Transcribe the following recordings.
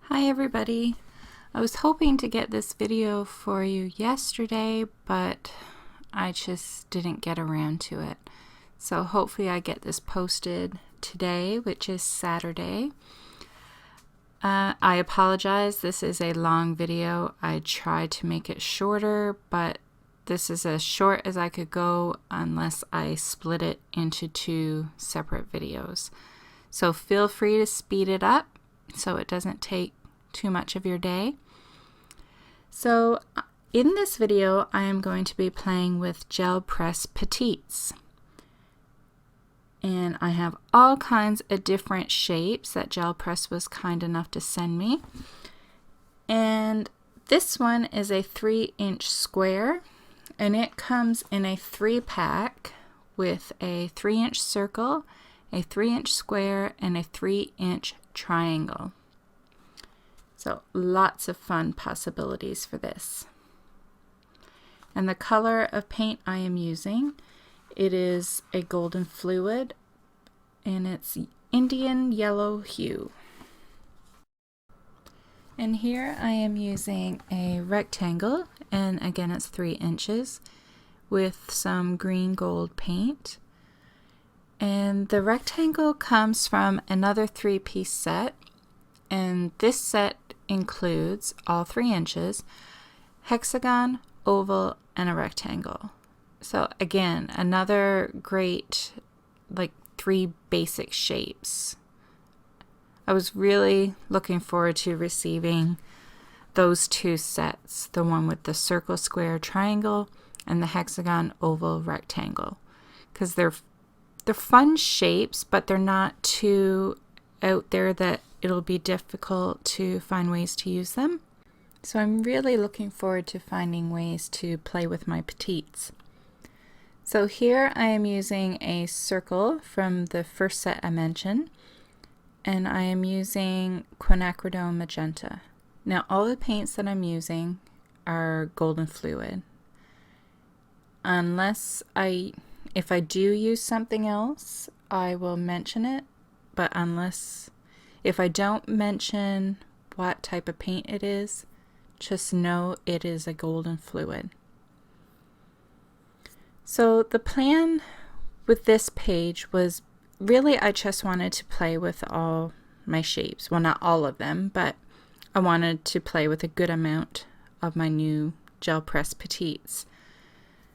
Hi everybody. I was hoping to get this video for you yesterday, but I just didn't get around to it. So hopefully I get this posted today, which is Saturday. I apologize, this is a long video. I tried to make it shorter, but this is as short as I could go unless I split it into two separate videos. So feel free to speed it up so it doesn't take too much of your day. So in this video I am going to be playing with Gel Press Petites, and I have all kinds of different shapes that Gel Press was kind enough to send me. And this one is a 3-inch square, and it comes in a 3-pack with a 3-inch circle, a 3-inch square, and a 3-inch triangle. So lots of fun possibilities for this. And the color of paint I am using, it is a golden fluid, and it's Indian yellow hue. And here I am using a rectangle, and again it's 3 inches, with some green gold paint. And the rectangle comes from another 3-piece set, and this set includes all 3 inches, hexagon, oval, and a rectangle. So again, another great, like, 3 basic shapes. I was really looking forward to receiving those 2 sets, the one with the circle, square, triangle, and the hexagon, oval, rectangle, because they're fun shapes, but they're not too out there that it'll be difficult to find ways to use them. So I'm really looking forward to finding ways to play with my petites. So here I am using a circle from the first set I mentioned, and I am using quinacridone magenta. Now all the paints that I'm using are golden fluid. If I do use something else, I will mention it, but if I don't mention what type of paint it is, just know it is a golden fluid. So the plan with this page was really I just wanted to play with all my shapes. Well, not all of them, but I wanted to play with a good amount of my new Gel Press Petites.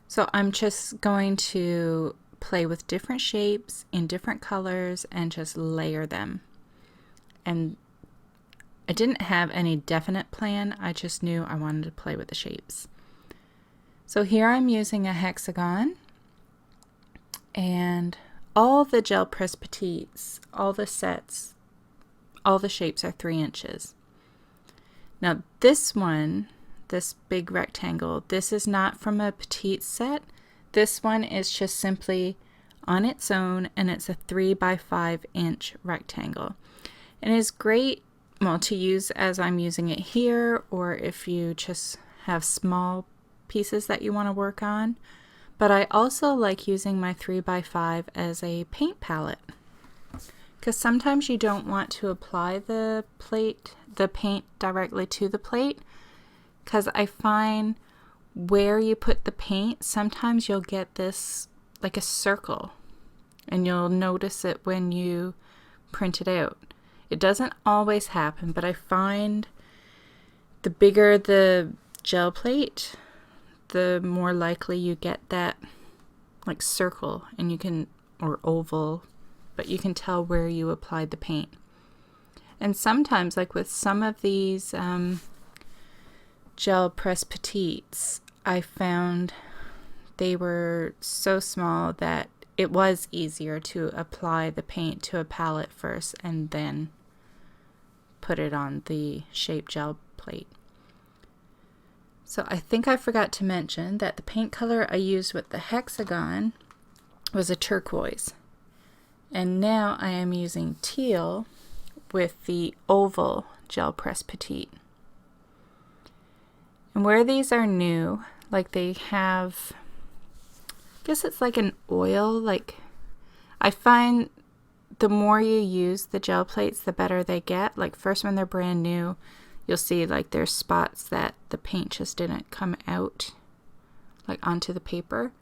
So I'm just going to play with different shapes in different colors and just layer them. And I didn't have any definite plan, I just knew I wanted to play with the shapes. So here I'm using a hexagon, and all the Gel Press Petites, all the sets, all the shapes are 3 inches. Now this one, this big rectangle, this is not from a petite set. This one is just simply on its own, and it's a 3-by-5-inch rectangle. And it's great, well, to use as I'm using it here, or if you just have small pieces that you want to work on. But I also like using my 3x5 as a paint palette, because sometimes you don't want to apply the paint directly to the plate, because I find where you put the paint, sometimes you'll get this like a circle, and you'll notice it when you print it out. It doesn't always happen, but I find the bigger the gel plate, the more likely you get that like circle, and you can, or oval, but you can tell where you applied the paint. And sometimes, like with some of these Gel Press Petites, I found they were so small that it was easier to apply the paint to a palette first and then put it on the shape gel plate. So I think I forgot to mention that the paint color I used with the hexagon was a turquoise. And now I am using teal with the oval Gel Press Petite. And where these are new, like they have, I guess it's like an oil, like I find the more you use the gel plates, the better they get. Like first when they're brand new, you'll see like there's spots that the paint just didn't come out like onto the paper.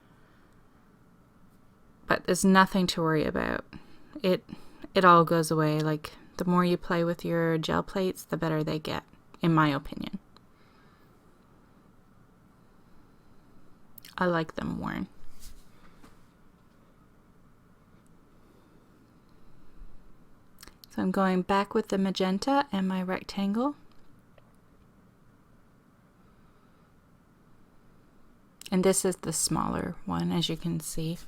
But there's nothing to worry about. It all goes away. Like the more you play with your gel plates, the better they get, in my opinion. I like them worn. So I'm going back with the magenta and my rectangle. And this is the smaller one, as you can see.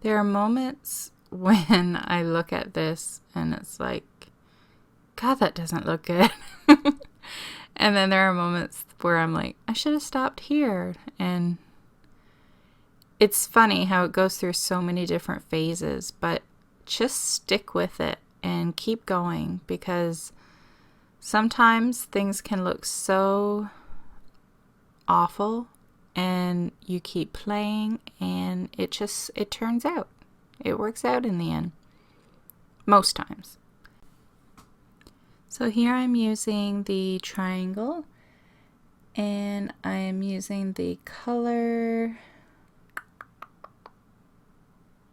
There are moments when I look at this and it's like, God, that doesn't look good. And then there are moments where I'm like, I should have stopped here. And it's funny how it goes through so many different phases, but just stick with it and keep going, because sometimes things can look so awful and you keep playing and it turns out. It works out in the end. Most times. So here I'm using the triangle and I am using the color.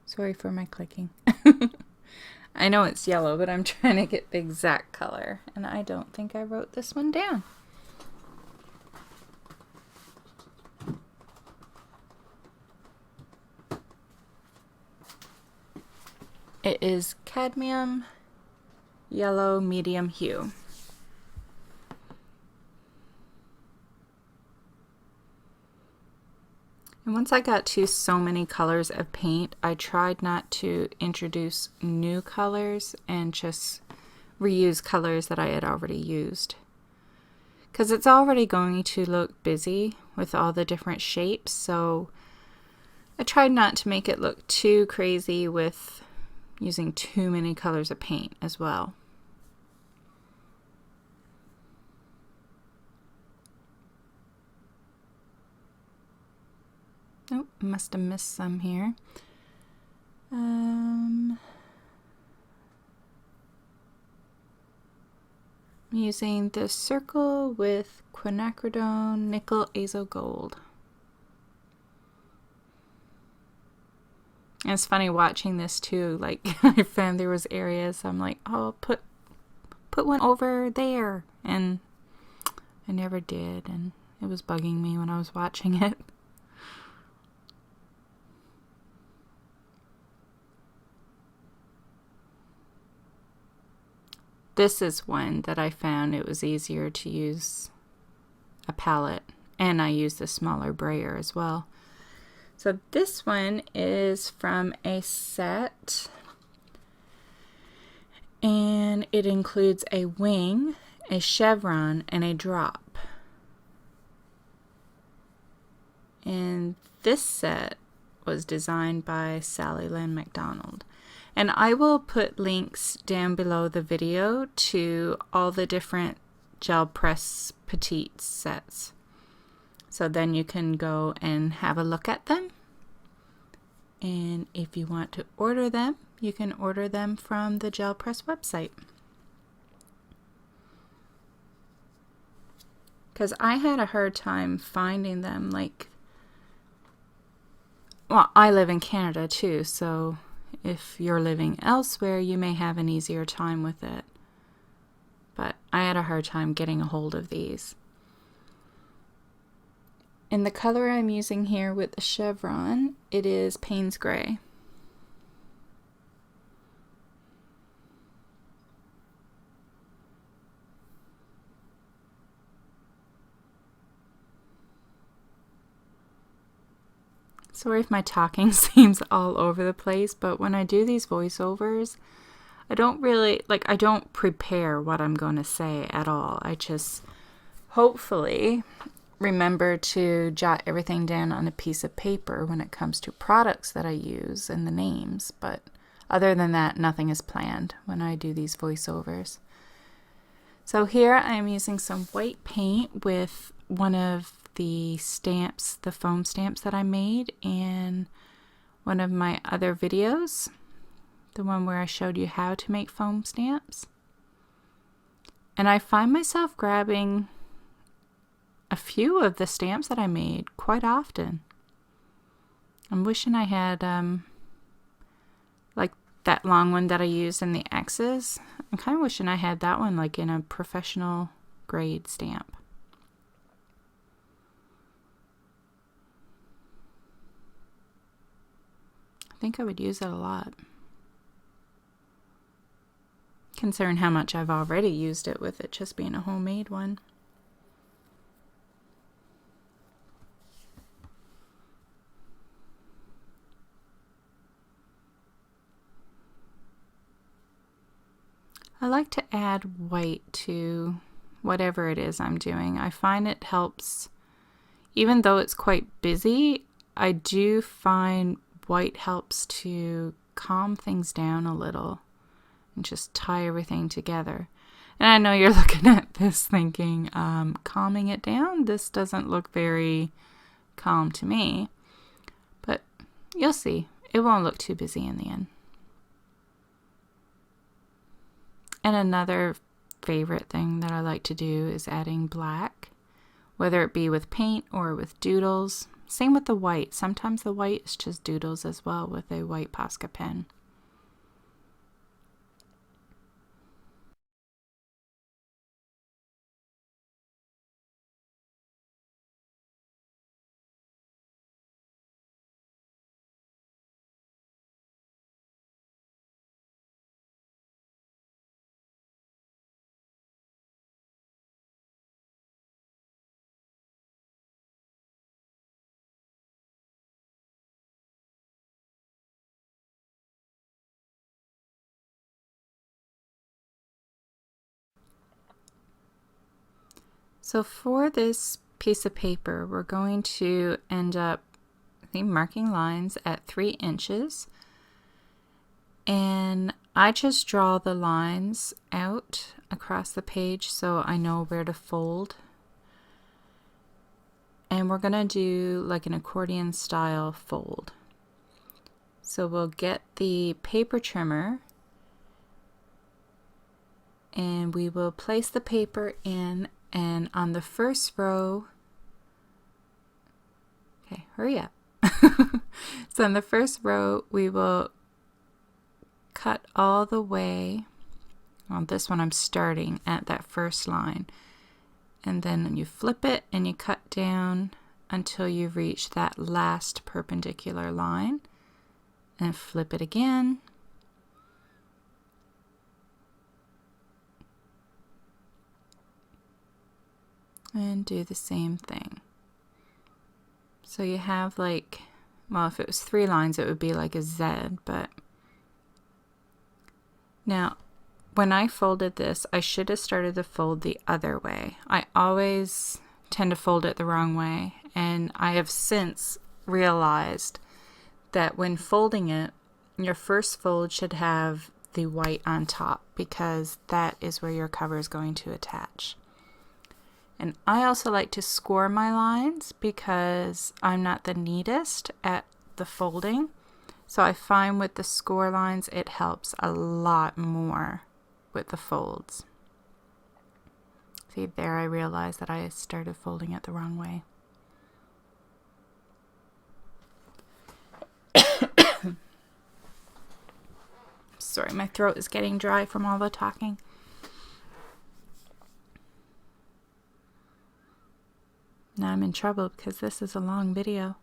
Sorry for my clicking. I know it's yellow, but I'm trying to get the exact color, and I don't think I wrote this one down. It is cadmium yellow medium hue. And once I got to so many colors of paint, I tried not to introduce new colors and just reuse colors that I had already used. Because it's already going to look busy with all the different shapes, so I tried not to make it look too crazy with using too many colors of paint as well. Oh, must have missed some here. I'm using the circle with quinacridone nickel azo gold. And it's funny watching this too, like I found there was areas I'm like, oh, put one over there, and I never did, and it was bugging me when I was watching it. This is one that I found it was easier to use a palette, and I used a smaller brayer as well. So this one is from a set, and it includes a wing, a chevron, and a drop. And this set was designed by Sally Lynn McDonald. And I will put links down below the video to all the different Gel Press Petites sets. So then you can go and have a look at them. And if you want to order them, you can order them from the Gel Press website. Because I had a hard time finding them. Like, well, I live in Canada too, so if you're living elsewhere, you may have an easier time with it. But I had a hard time getting a hold of these. And the color I'm using here with the chevron, it is Payne's Gray. Sorry if my talking seems all over the place, but when I do these voiceovers, I don't prepare what I'm going to say at all. I just hopefully remember to jot everything down on a piece of paper when it comes to products that I use and the names, but other than that, nothing is planned when I do these voiceovers. So here I'm using some white paint with one of the stamps, the foam stamps that I made in one of my other videos, the one where I showed you how to make foam stamps. And I find myself grabbing a few of the stamps that I made quite often. I'm wishing I had like that long one that I used in the X's. I'm kind of wishing I had that one like in a professional grade stamp. I think I would use it a lot, considering how much I've already used it with it just being a homemade one. I like to add white to whatever it is I'm doing. I find it helps, even though it's quite busy, I do find white helps to calm things down a little and just tie everything together. And I know you're looking at this thinking, calming it down? This doesn't look very calm to me. But you'll see. It won't look too busy in the end. And another favorite thing that I like to do is adding black, whether it be with paint or with doodles. Same with the white. Sometimes the white is just doodles as well with a white Posca pen. So for this piece of paper, we're going to end up, I think, marking lines at 3 inches. And I just draw the lines out across the page so I know where to fold. And we're going to do like an accordion style fold. So we'll get the paper trimmer and we will place the paper in, and on the first row, okay, hurry up. So on the first row, we will cut all the way, on this one I'm starting at that first line, and then you flip it and you cut down until you reach that last perpendicular line, and flip it again. And do the same thing. So you have like, well, if it was 3 lines, it would be like a Z, but now when I folded this, I should have started the fold the other way. I always tend to fold it the wrong way, and I have since realized that when folding it, your first fold should have the white on top, because that is where your cover is going to attach. And I also like to score my lines because I'm not the neatest at the folding. So I find with the score lines, it helps a lot more with the folds. See, there I realized that I started folding it the wrong way. Sorry, my throat is getting dry from all the talking. Now I'm in trouble because this is a long video.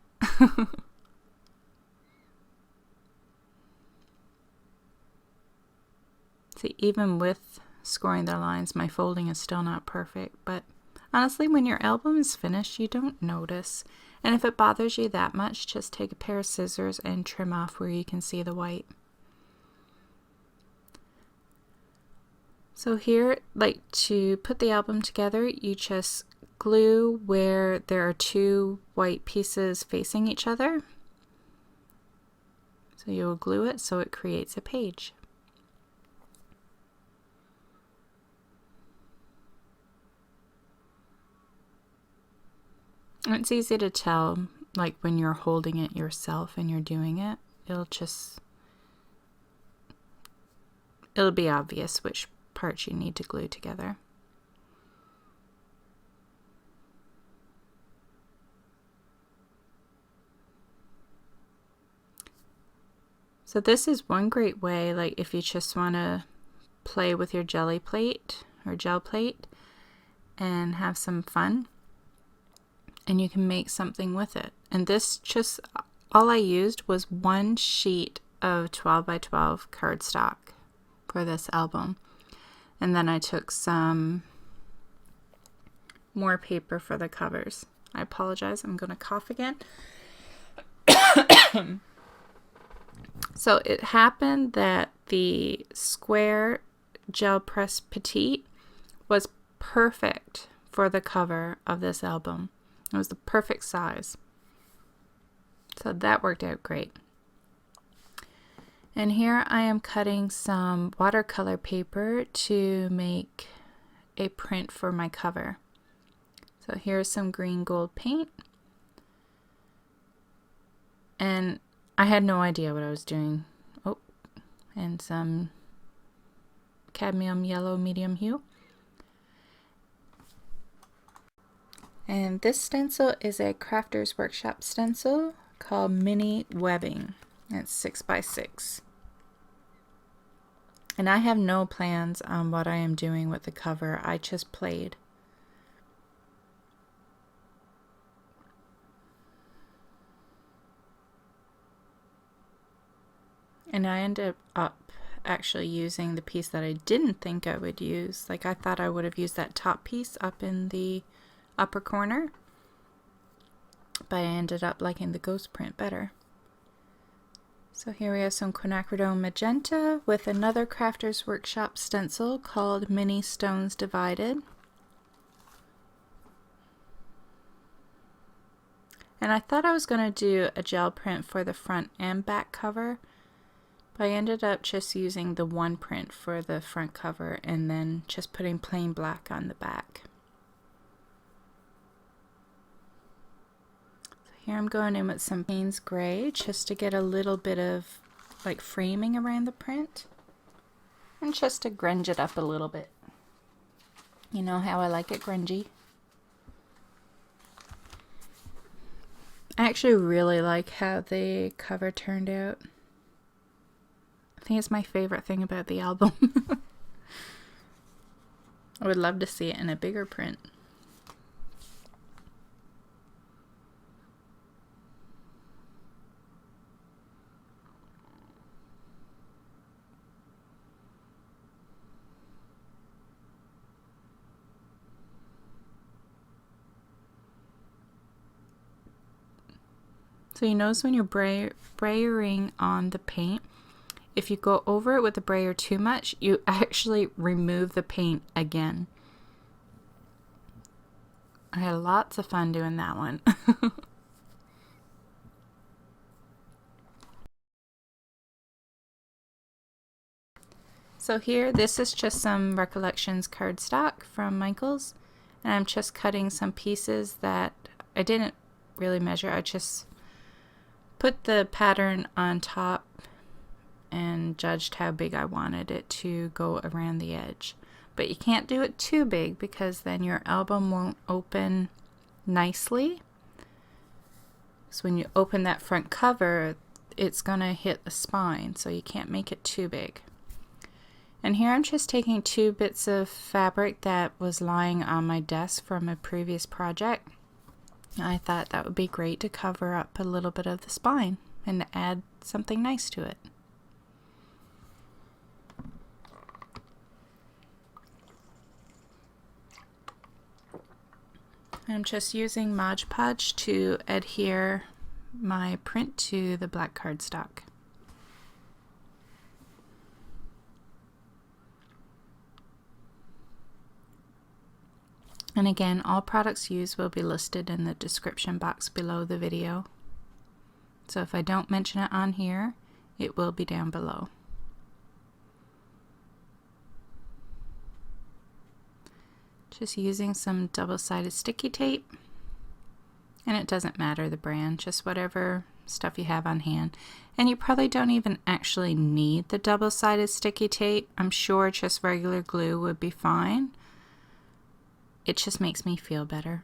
See, even with scoring the lines, my folding is still not perfect, but honestly, when your album is finished, you don't notice. And if it bothers you that much, just take a pair of scissors and trim off where you can see the white. So here, like to put the album together, you just glue where there are 2 white pieces facing each other. So you will glue it so it creates a page. It's easy to tell, like when you're holding it yourself and you're doing it, it'll be obvious which parts you need to glue together. So this is one great way, like if you just want to play with your jelly plate or gel plate and have some fun, and you can make something with it. And this just, all I used was one sheet of 12 by 12 cardstock for this album. And then I took some more paper for the covers. I apologize, I'm going to cough again. So it happened that the square Gel Press Petite was perfect for the cover of this album. It was the perfect size. So that worked out great. And here I am cutting some watercolor paper to make a print for my cover. So here's some green gold paint. And I had no idea what I was doing. Oh, and some cadmium yellow medium hue. And this stencil is a Crafter's Workshop stencil called Mini Webbing. It's 6 by 6. And I have no plans on what I am doing with the cover. I just played. And I ended up actually using the piece that I didn't think I would use. Like I thought I would have used that top piece up in the upper corner, but I ended up liking the ghost print better. So here we have some quinacridone magenta with another Crafter's Workshop stencil called Mini Stones Divided. And I thought I was going to do a gel print for the front and back cover, but I ended up just using the one print for the front cover and then just putting plain black on the back. So here I'm going in with some Payne's Gray just to get a little bit of like framing around the print and just to grunge it up a little bit. You know how I like it grungy. I actually really like how the cover turned out. I think it's my favorite thing about the album. I would love to see it in a bigger print. So you notice when you're brayering on the paint, if you go over it with the brayer too much, you actually remove the paint again. I had lots of fun doing that one. So here, this is just some Recollections cardstock from Michaels, and I'm just cutting some pieces that I didn't really measure. I just put the pattern on top and judged how big I wanted it to go around the edge. But you can't do it too big because then your album won't open nicely. So when you open that front cover, it's gonna hit the spine, so you can't make it too big. And here I'm just taking 2 bits of fabric that was lying on my desk from a previous project. I thought that would be great to cover up a little bit of the spine and to add something nice to it. I'm just using Mod Podge to adhere my print to the black cardstock. And again, all products used will be listed in the description box below the video. So if I don't mention it on here, it will be down below. Just using some double-sided sticky tape And it doesn't matter the brand, just whatever stuff you have on hand. And you probably don't even actually need the double-sided sticky tape. I'm sure just regular glue would be fine. It just makes me feel better.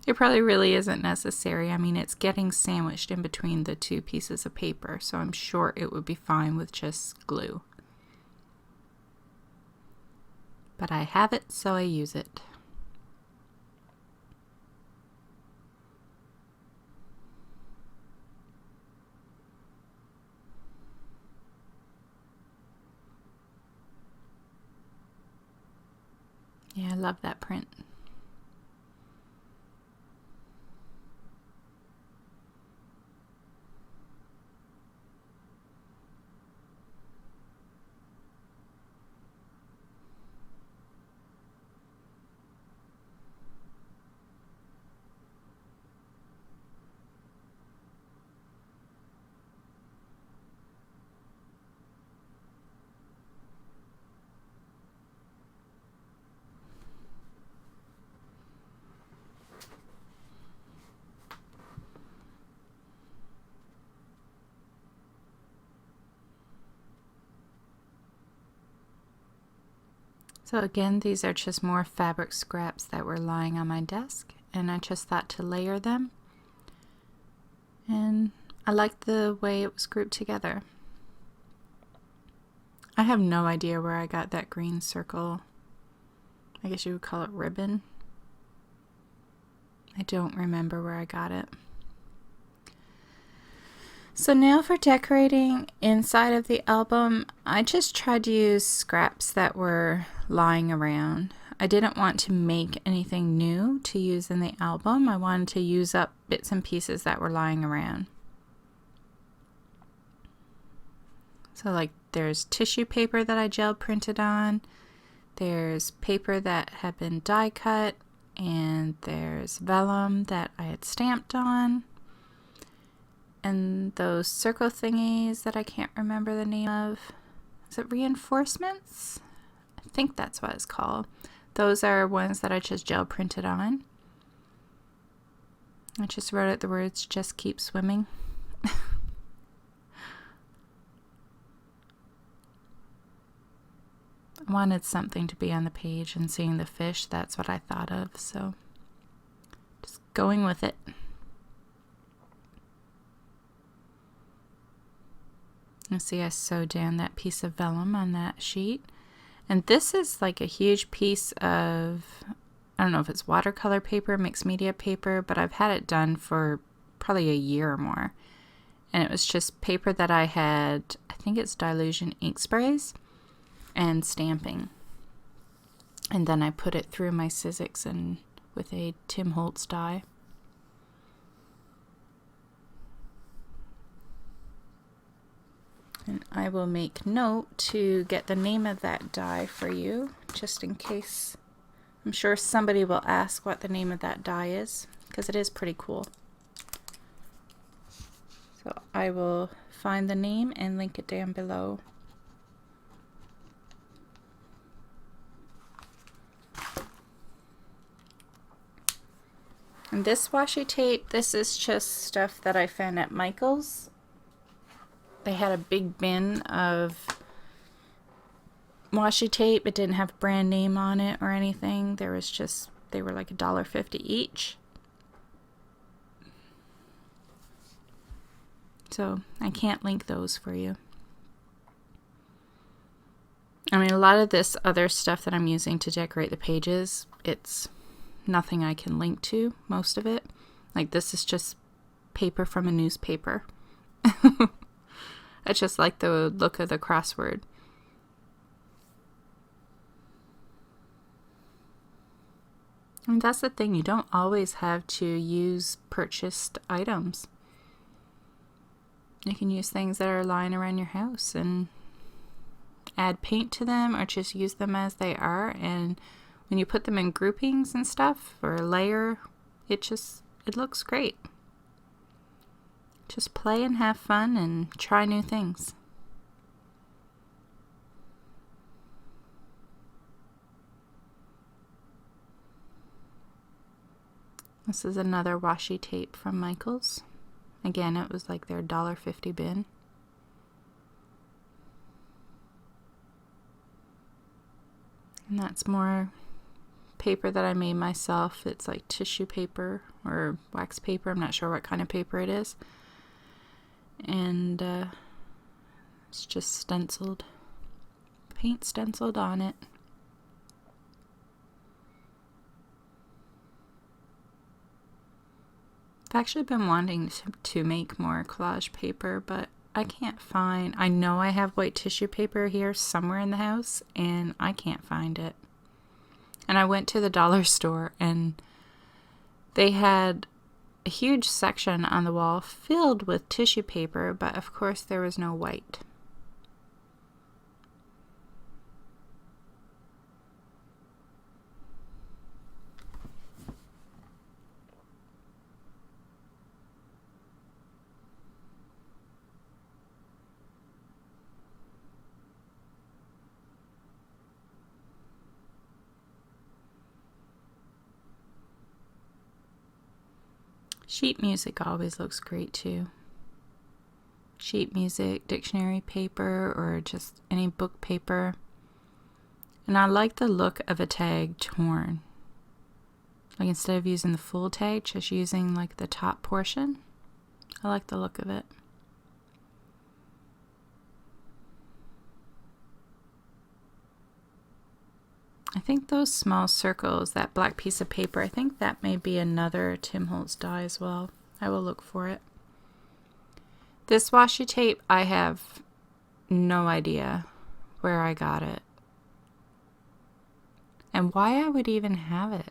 It probably really isn't necessary. I mean, it's getting sandwiched in between the two pieces of paper, so I'm sure it would be fine with just glue. But I have it, so I use it. Yeah, I love that print. So again, these are just more fabric scraps that were lying on my desk, and I just thought to layer them. And I liked the way it was grouped together. I have no idea where I got that green circle. I guess you would call it ribbon. I don't remember where I got it. So now for decorating inside of the album, I just tried to use scraps that were lying around. I didn't want to make anything new to use in the album. I wanted to use up bits and pieces that were lying around. So like there's tissue paper that I gel printed on, there's paper that had been die cut, and there's vellum that I had stamped on. And those circle thingies that I can't remember the name of. Is it reinforcements? I think that's what it's called. Those are ones that I just gel printed on. I just wrote out the words, "Just keep swimming." I wanted something to be on the page, and seeing the fish, that's what I thought of. So just going with it. You see I sewed down that piece of vellum on that sheet. And this is like a huge piece of, I don't know if it's watercolor paper, mixed media paper, but I've had it done for probably a year or more. And it was just paper that I had, I think it's Dilution ink sprays and stamping. And then I put it through my Sizzix and with a Tim Holtz die. And I will make note to get the name of that die for you, just in case. I'm sure somebody will ask what the name of that die is, because it is pretty cool. So I will find the name and link it down below. And this washi tape, this is just stuff that I found at Michael's. They had a big bin of washi tape. It didn't have a brand name on it or anything. There was just, they were like $1.50 each. So I can't link those for you. I mean, a lot of this other stuff that I'm using to decorate the pages, it's nothing I can link to, most of it. Like this is just paper from a newspaper. I just like the look of the crossword. And that's the thing, you don't always have to use purchased items. You can use things that are lying around your house and add paint to them, or just use them as they are. And when you put them in groupings and stuff, or layer, it looks great. Just play and have fun and try new things. This is another washi tape from Michaels. Again, it was like their $1.50 bin. And that's more paper that I made myself. It's like tissue paper or wax paper. I'm not sure what kind of paper it is. And it's just stenciled, paint stenciled on it. I've actually been wanting to make more collage paper, but I can't find, I know I have white tissue paper here somewhere in the house, and I can't find it. And I went to the dollar store, and they had a huge section on the wall filled with tissue paper, but of course there was no white. Sheet music always looks great too. Sheet music, dictionary paper, or just any book paper. And I like the look of a tag torn. Like instead of using the full tag, just using like the top portion. I like the look of it. I think those small circles, that black piece of paper, I think that may be another Tim Holtz die as well. I will look for it. This washi tape, I have no idea where I got it. And why I would even have it.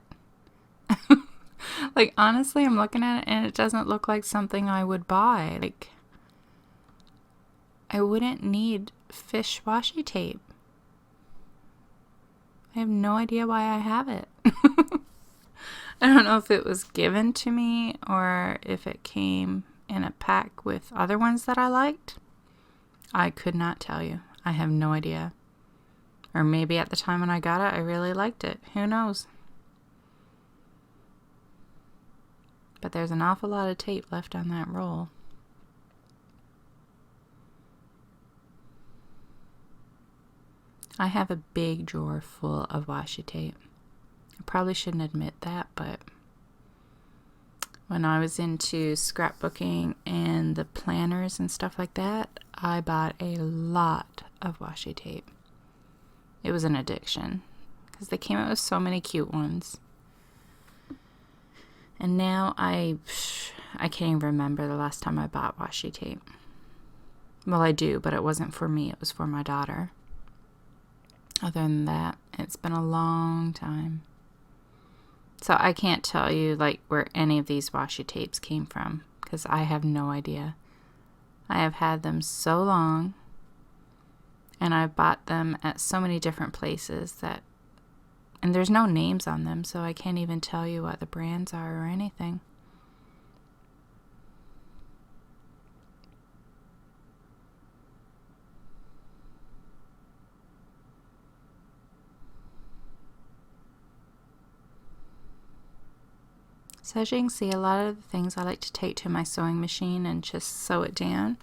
Like, honestly, I'm looking at it and it doesn't look like something I would buy. Like, I wouldn't need fish washi tape. I have no idea why I have it. I don't know if it was given to me or if it came in a pack with other ones that I liked. I could not tell you. I have no idea. Or maybe at the time when I got it, I really liked it. Who knows? But there's an awful lot of tape left on that roll. I have a big drawer full of washi tape. I probably shouldn't admit that, but when I was into scrapbooking and the planners and stuff like that, I bought a lot of washi tape. It was an addiction because they came out with so many cute ones. And now I can't even remember the last time I bought washi tape. Well, I do, but it wasn't for me. It was for my daughter. Other than that, it's been a long time. So I can't tell you like where any of these washi tapes came from because I have no idea. I have had them so long and I've bought them at so many different places and there's no names on them, so I can't even tell you what the brands are or anything. So as you can see, a lot of the things I like to take to my sewing machine and just sew it down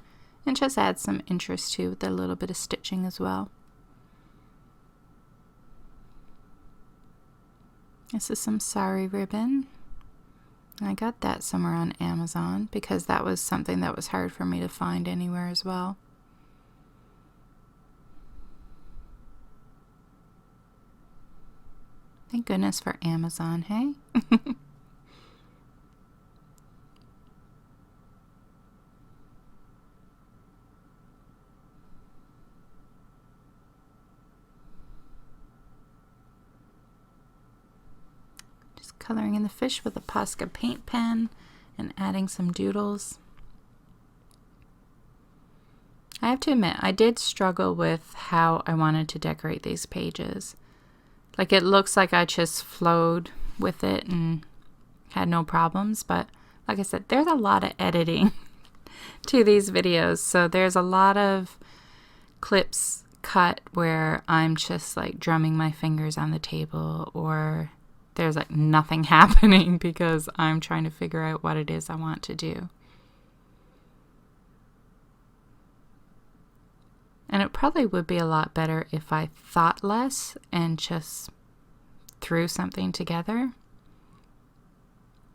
and just add some interest to with a little bit of stitching as well. This is some sari ribbon. I got that somewhere on Amazon because that was something that was hard for me to find anywhere as well. Thank goodness for Amazon, hey? Coloring in the fish with a Posca paint pen and adding some doodles. I have to admit, I did struggle with how I wanted to decorate these pages. Like it looks like I just flowed with it and had no problems, but like I said, there's a lot of editing to these videos, so there's a lot of clips cut where I'm just like drumming my fingers on the table or there's like nothing happening because I'm trying to figure out what it is I want to do. And it probably would be a lot better if I thought less and just threw something together.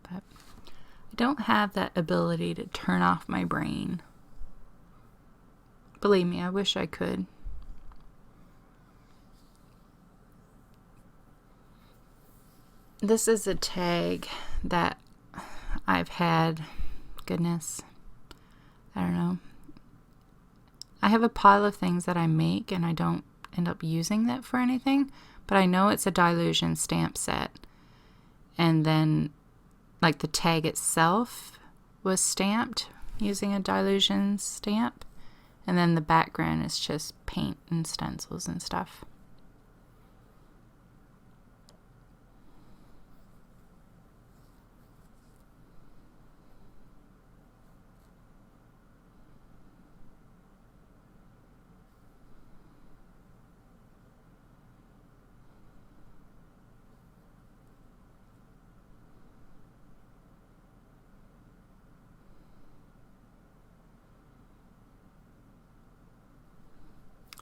But I don't have that ability to turn off my brain. Believe me, I wish I could. This is a tag that I've had, goodness, I don't know. I have a pile of things that I make and I don't end up using that for anything, but I know it's a Dylusion stamp set. And then like the tag itself was stamped using a Dylusion stamp. And then the background is just paint and stencils and stuff.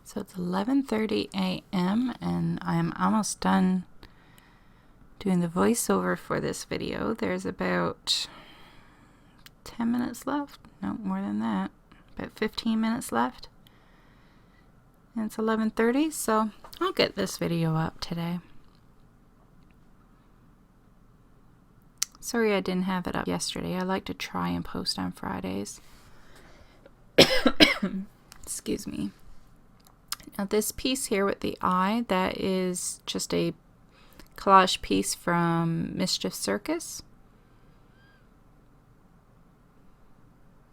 So it's 11:30 a.m. and I'm almost done doing the voiceover for this video. There's about 10 minutes left. No, more than that. About 15 minutes left. And it's 11:30, so I'll get this video up today. Sorry I didn't have it up yesterday. I like to try and post on Fridays. Excuse me. Now this piece here with the eye, that is just a collage piece from Mischief Circus.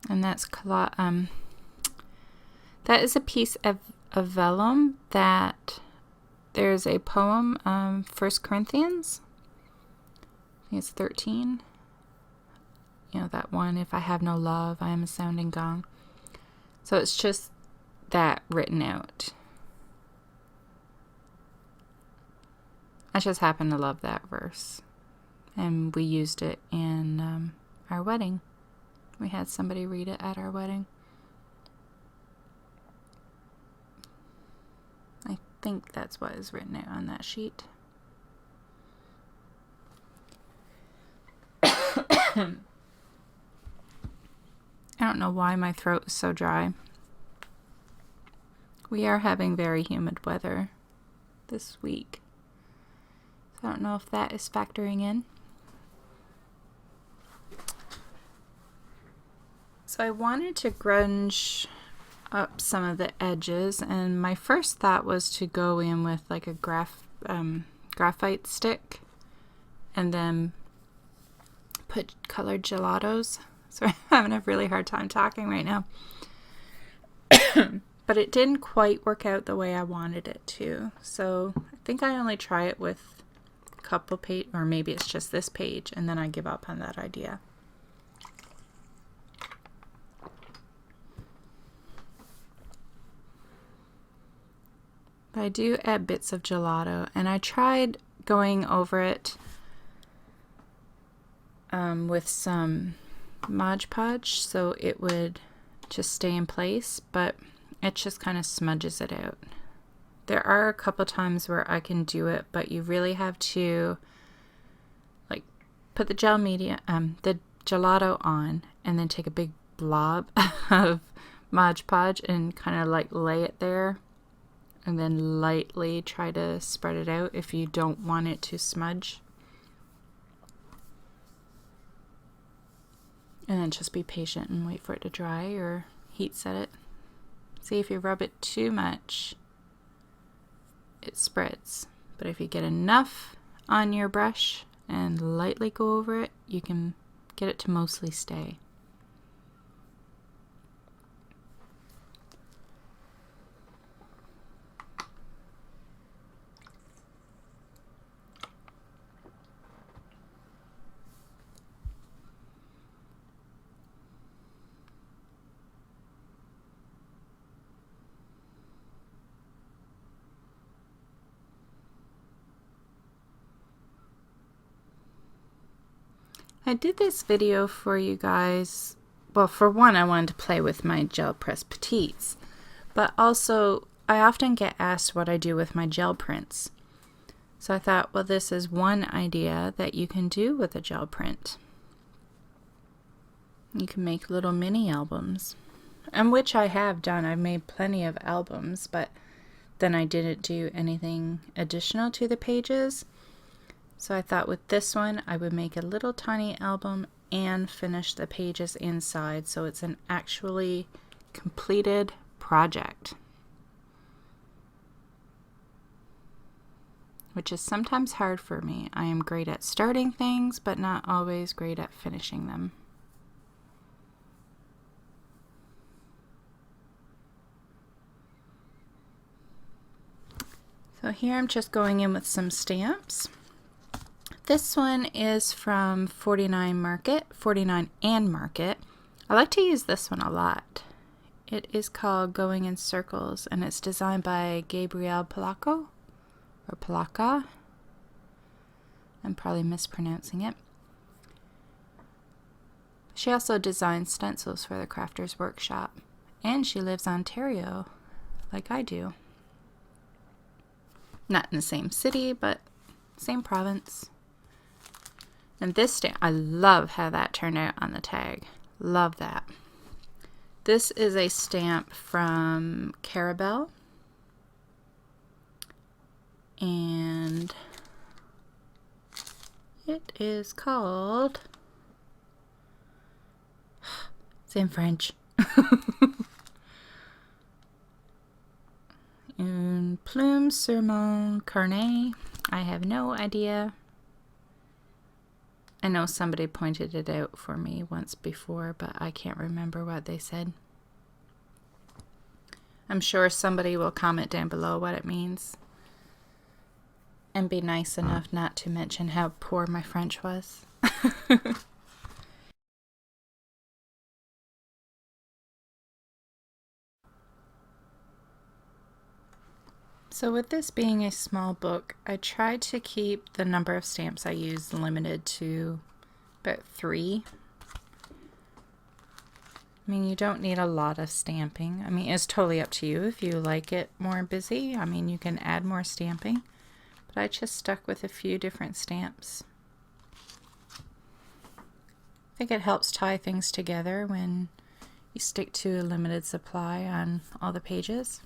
And that's that is a piece of vellum that there's a poem, 1 Corinthians. I think it's 13. You know, that one, if I have no love, I am a sounding gong. So it's just that written out. I just happen to love that verse. And we used it in our wedding. We had somebody read it at our wedding. I think that's what is written out on that sheet. I don't know why my throat is so dry. We are having very humid weather this week. So I don't know if that is factoring in. So I wanted to grunge up some of the edges, and my first thought was to go in with like a graphite stick and then put colored gelatos. Sorry, I'm having a really hard time talking right now. But it didn't quite work out the way I wanted it to. So I think I only try it with a couple page, or maybe it's just this page, and then I give up on that idea. But I do add bits of gelato, and I tried going over it with some Mod Podge so it would just stay in place, but it just kind of smudges it out. There are a couple times where I can do it, but you really have to like put the the gelato on, and then take a big blob of Mod Podge and kind of like lay it there, and then lightly try to spread it out if you don't want it to smudge. And then just be patient and wait for it to dry or heat set it. See, if you rub it too much, it spreads. But if you get enough on your brush and lightly go over it, you can get it to mostly stay. I did this video for you guys. Well, for one, I wanted to play with my Gel Press Petites, but also I often get asked what I do with my gel prints. So I thought, well, this is one idea that you can do with a gel print. You can make little mini albums, and which I have done. I've made plenty of albums, but then I didn't do anything additional to the pages. So I thought with this one, I would make a little tiny album and finish the pages inside, so it's an actually completed project. Which is sometimes hard for me. I am great at starting things, but not always great at finishing them. So here I'm just going in with some stamps. This one is from 49 and Market. I like to use this one a lot. It is called Going in Circles, and it's designed by Gabrielle Polacco, or Polacca. I'm probably mispronouncing it. She also designs stencils for the Crafters Workshop, and she lives in Ontario, like I do. Not in the same city, but same province. And this stamp, I love how that turned out on the tag. Love that. This is a stamp from Carabelle. And it is called, it's in French. Une plume sur mon carnet. I have no idea. I know somebody pointed it out for me once before, but I can't remember what they said. I'm sure somebody will comment down below what it means. And be nice enough not to mention how poor my French was. So with this being a small book, I tried to keep the number of stamps I use limited to about 3. I mean, you don't need a lot of stamping. I mean, it's totally up to you. If you like it more busy, I mean, you can add more stamping. But I just stuck with a few different stamps. I think it helps tie things together when you stick to a limited supply on all the pages.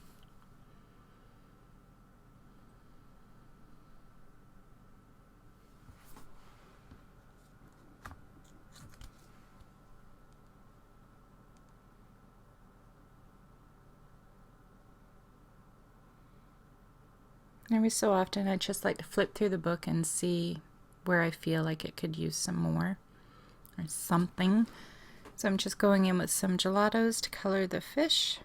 Every so often I just like to flip through the book and see where I feel like it could use some more or something. So I'm just going in with some gelatos to color the fish.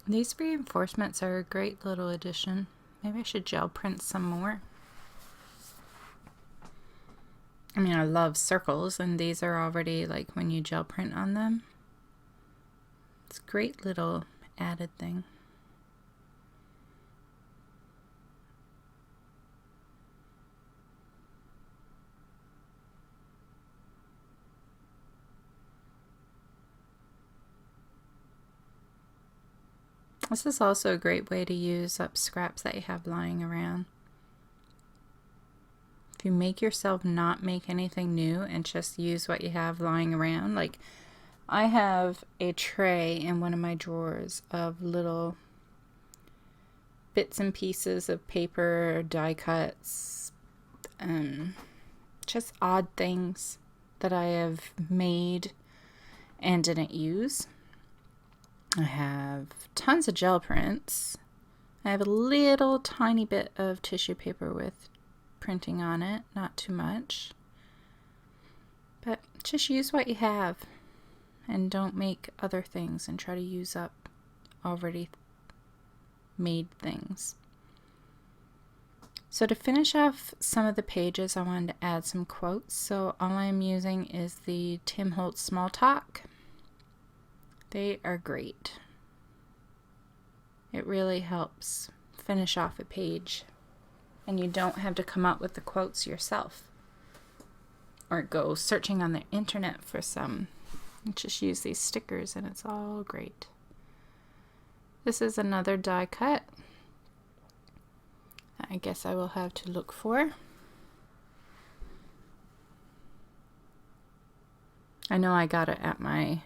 These reinforcements are a great little addition. Maybe I should gel print some more. I mean, I love circles, and these are already like when you gel print on them. It's a great little added thing. This is also a great way to use up scraps that you have lying around. If you make yourself not make anything new and just use what you have lying around, like I have a tray in one of my drawers of little bits and pieces of paper, die cuts, just odd things that I have made and didn't use. I have tons of gel prints. I have a little tiny bit of tissue paper with printing on it, not too much. But just use what you have. and don't make other things and try to use up already made things. So to finish off some of the pages, I wanted to add some quotes. So all I'm using is the Tim Holtz Small Talk. They are great. It really helps finish off a page, and you don't have to come up with the quotes yourself or go searching on the internet for some. You just use these stickers and it's all great. This is another die cut I guess I will have to look for. I know I got it at my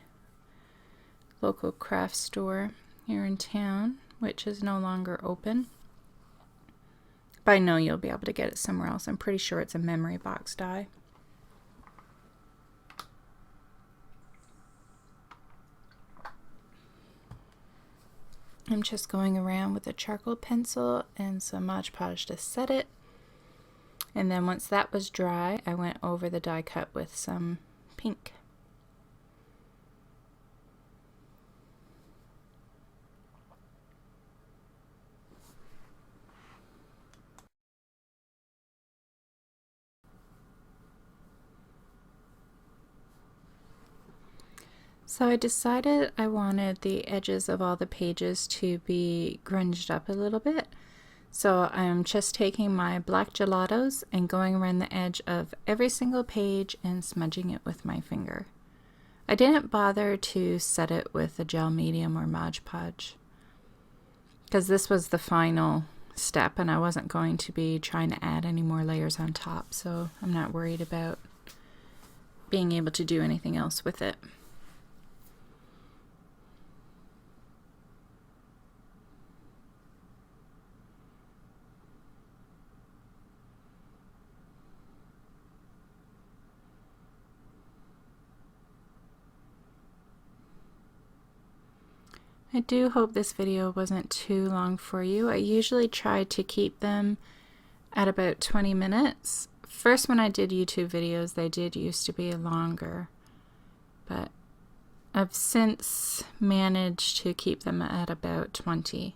local craft store here in town, which is no longer open. But I know you'll be able to get it somewhere else. I'm pretty sure it's a memory box die. I'm just going around with a charcoal pencil and some Mod Podge to set it. And then once that was dry, I went over the die cut with some pink. So I decided I wanted the edges of all the pages to be grunged up a little bit. So I'm just taking my black gelatos and going around the edge of every single page and smudging it with my finger. I didn't bother to set it with a gel medium or Mod Podge because this was the final step and I wasn't going to be trying to add any more layers on top, so I'm not worried about being able to do anything else with it. I do hope this video wasn't too long for you. I usually try to keep them at about 20 minutes. First, when I did YouTube videos, they did used to be longer, but I've since managed to keep them at about 20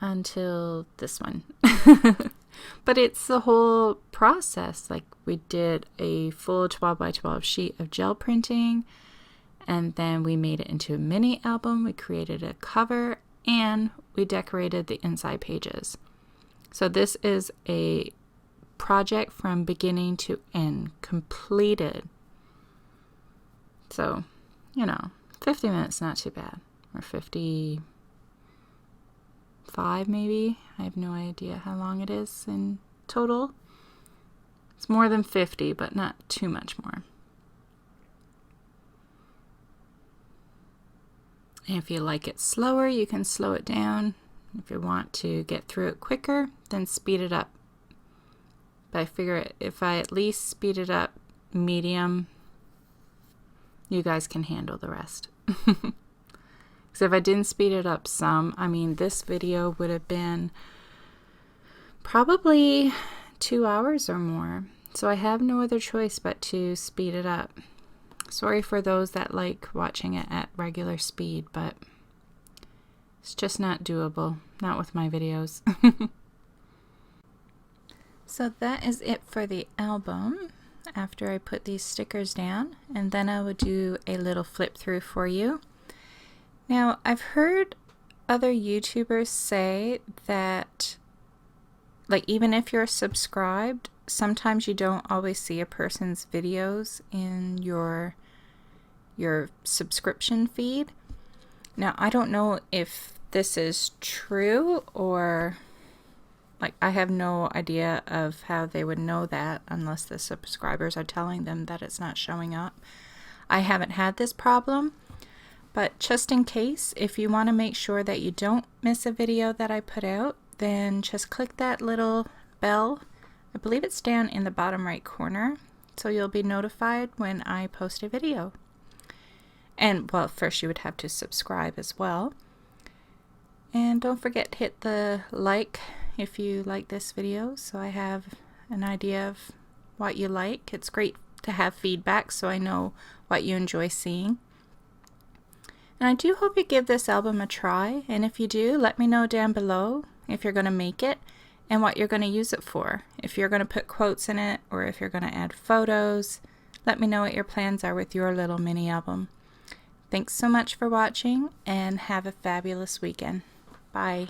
until this one. But it's the whole process. Like, we did a full 12 by 12 sheet of gel printing, and then we made it into a mini album. We created a cover and we decorated the inside pages. So this is a project from beginning to end, completed. So, you know, 50 minutes, not too bad. Or 55 maybe. I have no idea how long it is in total. It's more than 50, but not too much more. If you like it slower, you can slow it down. If you want to get through it quicker, then speed it up. But I figure if I at least speed it up medium, you guys can handle the rest. Because if I didn't speed it up some, I mean, this video would have been probably 2 hours or more. So I have no other choice but to speed it up. Sorry for those that like watching it at regular speed, but it's just not doable. Not with my videos. So that is it for the album after I put these stickers down, and then I will do a little flip through for you. Now, I've heard other YouTubers say that, like, even if you're subscribed, sometimes you don't always see a person's videos in your subscription feed. Now, I don't know if this is true, or like, I have no idea of how they would know that unless the subscribers are telling them that it's not showing up. I haven't had this problem, but just in case, if you want to make sure that you don't miss a video that I put out, then just click that little bell. I believe it's down in the bottom right corner, so you'll be notified when I post a video. And, well, first you would have to subscribe as well. And don't forget to hit the like if you like this video, so I have an idea of what you like. It's great to have feedback so I know what you enjoy seeing. And I do hope you give this album a try, and if you do, let me know down below if you're going to make it and what you're going to use it for. If you're going to put quotes in it or if you're going to add photos, let me know what your plans are with your little mini album. Thanks so much for watching and have a fabulous weekend. Bye.